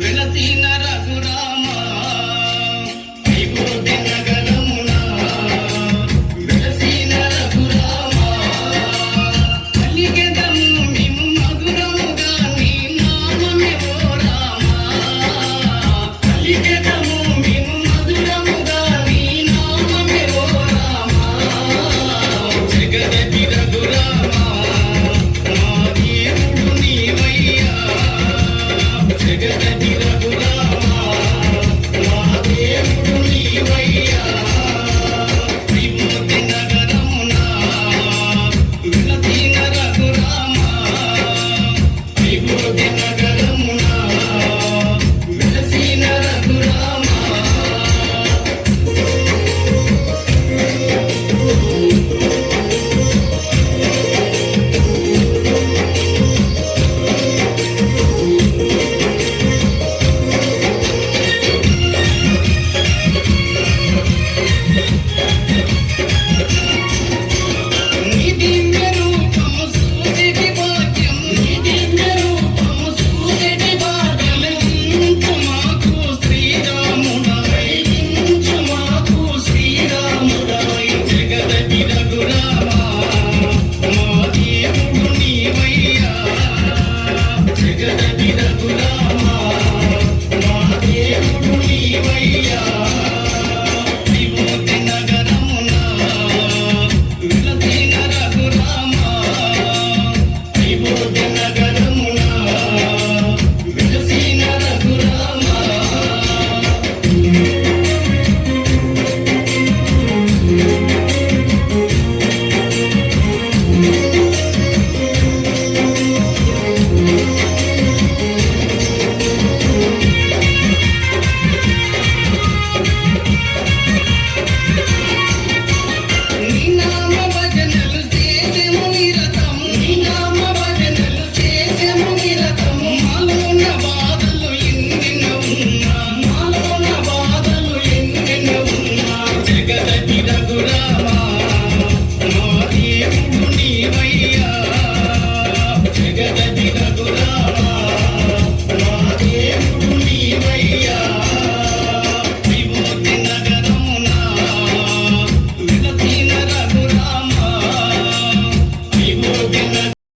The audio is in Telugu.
వెలసిన రఘురామ వైభోగి నగరమున వెలసిన రఘురామ కలిగెదము మేము మధురముగా నీ నామమే ఓ రామ కలిగెదము మేము మధురముగా నీ నామమే ఓ రామ జగదపి రఘురామ మా దేవుడు నీవయ్యా జగదపి రఘురామ మా దేవుడు నీవయ్యా విమోతి నగరమున విలసిన రఘురామ విమోతి నగరమున విలసిన రఘురామ జగదపి రఘురామ